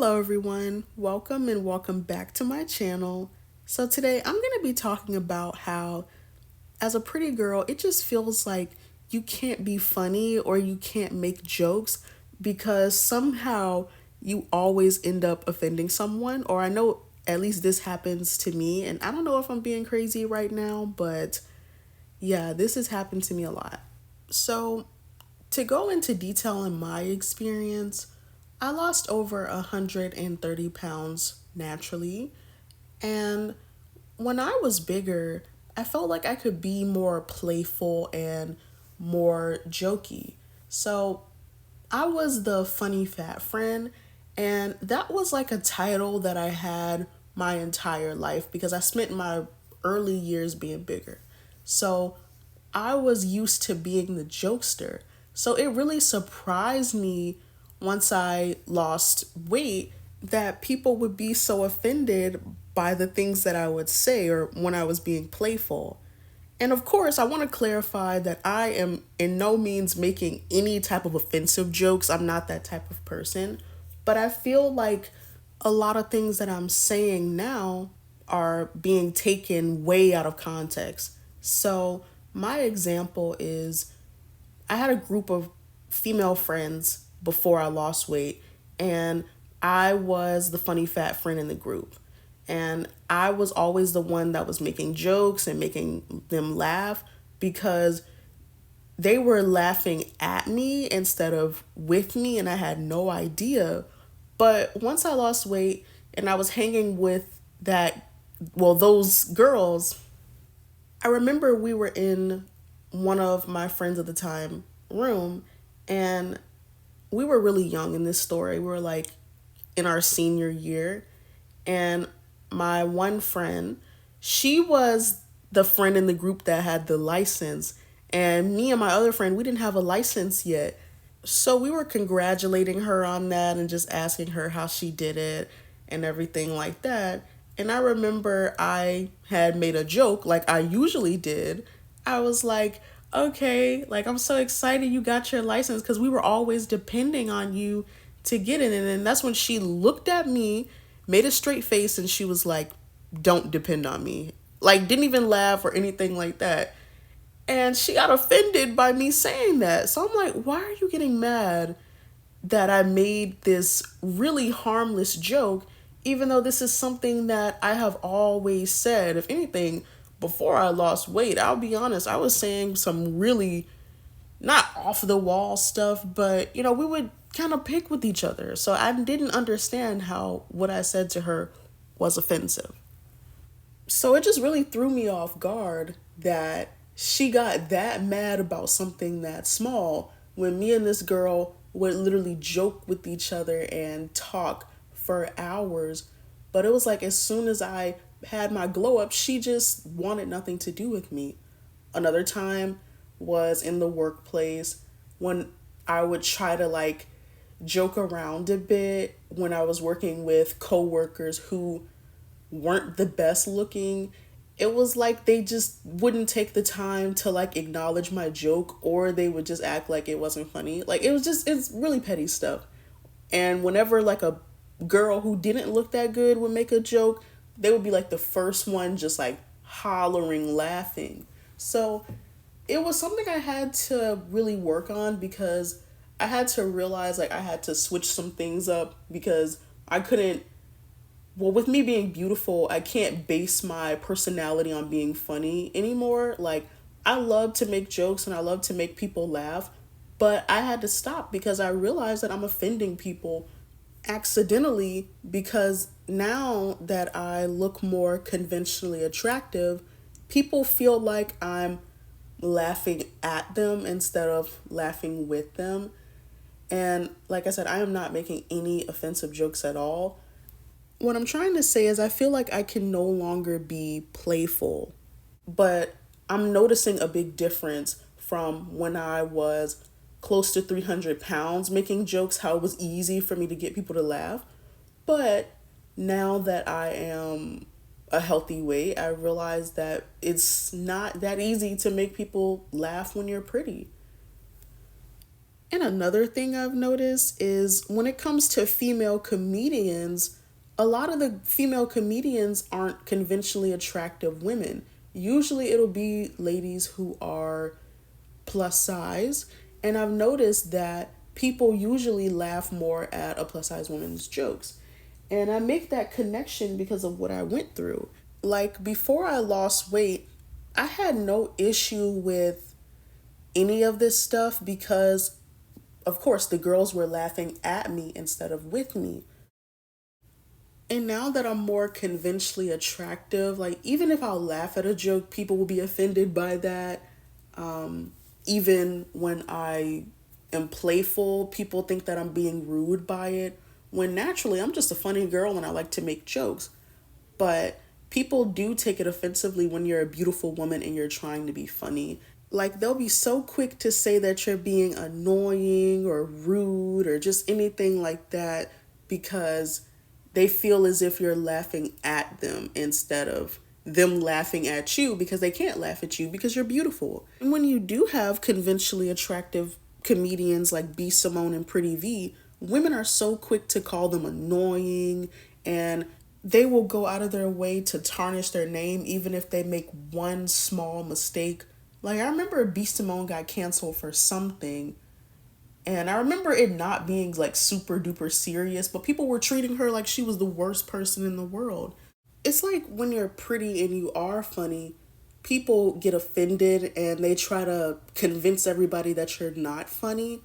Hello, everyone. Welcome back to my channel. So, today I'm going to be talking about how, as a pretty girl, it just feels like you can't be funny or you can't make jokes because somehow you always end up offending someone. Or I know at least this happens to me, and I don't know if I'm being crazy right now, but yeah, this has happened to me a lot. So, to go into detail in my experience, I lost over 130 pounds naturally. And when I was bigger, I felt like I could be more playful and more jokey. So I was the funny fat friend, and that was like a title that I had my entire life because I spent my early years being bigger. So I was used to being the jokester. So it really surprised me once I lost weight that people would be so offended by the things that I would say or when I was being playful. And of course, I want to clarify that I am in no means making any type of offensive jokes. I'm not that type of person. But I feel like a lot of things that I'm saying now are being taken way out of context. So, my example is I had a group of female friends before I lost weight, and I was the funny fat friend in the group. And I was always the one that was making jokes and making them laugh because they were laughing at me instead of with me, and I had no idea. But once I lost weight and I was hanging with those girls, I remember we were in one of my friends at the time room, and we were really young in this story. We were like in our senior year, and my one friend, she was the friend in the group that had the license, and me and my other friend, we didn't have a license yet. So we were congratulating her on that and just asking her how she did it and everything like that. And I remember I had made a joke like I usually did. I was like, okay, like I'm so excited you got your license because we were always depending on you to get it. And then that's when she looked at me, made a straight face, and she was like, don't depend on me. Like, didn't even laugh or anything like that. And she got offended by me saying that. So I'm like, why are you getting mad that I made this really harmless joke, even though this is something that I have always said? If anything, before I lost weight, I'll be honest, I was saying some really not off the wall stuff, but we would kind of pick with each other. So I didn't understand how what I said to her was offensive. So it just really threw me off guard that she got that mad about something that small when me and this girl would literally joke with each other and talk for hours. But it was like as soon as I had my glow up, she just wanted nothing to do with me. Another time was in the workplace when I would try to like joke around a bit when I was working with coworkers who weren't the best looking. It was like they just wouldn't take the time to like acknowledge my joke, or they would just act like it wasn't funny. Like it's really petty stuff. And whenever like a girl who didn't look that good would make a joke, they would be like the first one just like hollering laughing. So it was something I had to really work on because I had to realize like I had to switch some things up because I couldn't, well, with me being beautiful, I can't base my personality on being funny anymore. Like, I love to make jokes and I love to make people laugh, but I had to stop because I realized that I'm offending people accidentally because now that I look more conventionally attractive, people feel like I'm laughing at them instead of laughing with them. And like I said, I am not making any offensive jokes at all. What I'm trying to say is I feel like I can no longer be playful, but I'm noticing a big difference from when I was close to 300 pounds making jokes, how it was easy for me to get people to laugh. But now that I am a healthy weight, I realize that it's not that easy to make people laugh when you're pretty. And another thing I've noticed is when it comes to female comedians, a lot of the female comedians aren't conventionally attractive women. Usually it'll be ladies who are plus size. And I've noticed that people usually laugh more at a plus size woman's jokes. And I make that connection because of what I went through. Like before I lost weight, I had no issue with any of this stuff because, of course, the girls were laughing at me instead of with me. And now that I'm more conventionally attractive, like even if I'll laugh at a joke, people will be offended by that. Even when I am playful, people think that I'm being rude by it. When naturally, I'm just a funny girl and I like to make jokes. But people do take it offensively when you're a beautiful woman and you're trying to be funny. Like they'll be so quick to say that you're being annoying or rude or just anything like that because they feel as if you're laughing at them instead of them laughing at you because they can't laugh at you because you're beautiful. And when you do have conventionally attractive comedians like B. Simone and Pretty V, women are so quick to call them annoying and they will go out of their way to tarnish their name even if they make one small mistake. Like I remember B. Simone got canceled for something and I remember it not being like super duper serious, but people were treating her like she was the worst person in the world. It's like when you're pretty and you are funny, people get offended and they try to convince everybody that you're not funny.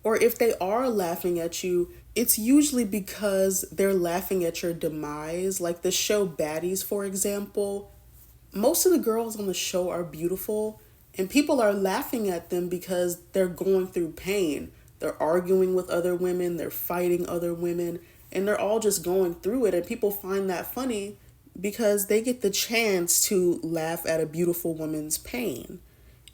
Or if they are laughing at you, it's usually because they're laughing at your demise. Like the show Baddies, for example, most of the girls on the show are beautiful and people are laughing at them because they're going through pain. They're arguing with other women, they're fighting other women, and they're all just going through it. And people find that funny because they get the chance to laugh at a beautiful woman's pain.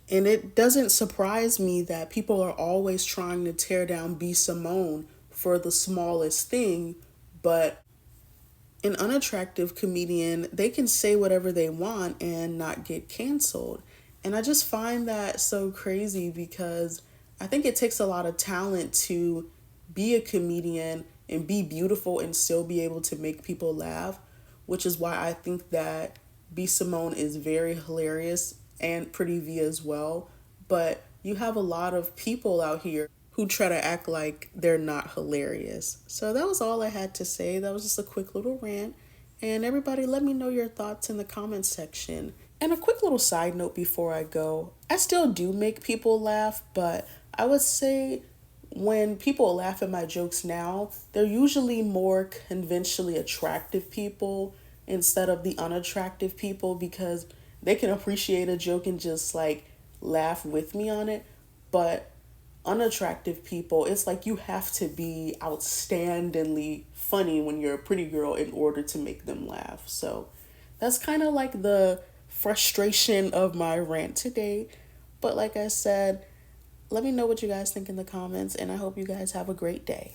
And it doesn't surprise me that people are always trying to tear down B. Simone for the smallest thing, but an unattractive comedian, they can say whatever they want and not get canceled. And I just find that so crazy because I think it takes a lot of talent to be a comedian and be beautiful and still be able to make people laugh, which is why I think that B. Simone is very hilarious and Pretty V as well. But you have a lot of people out here who try to act like they're not hilarious. So that was all I had to say. That was just a quick little rant. And everybody, let me know your thoughts in the comments section. And a quick little side note before I go, I still do make people laugh, but I would say when people laugh at my jokes now, they're usually more conventionally attractive people instead of the unattractive people because they can appreciate a joke and just like laugh with me on it. But unattractive people, it's like you have to be outstandingly funny when you're a pretty girl in order to make them laugh. So that's kind of like the frustration of my rant today. But like I said, let me know what you guys think in the comments, and I hope you guys have a great day.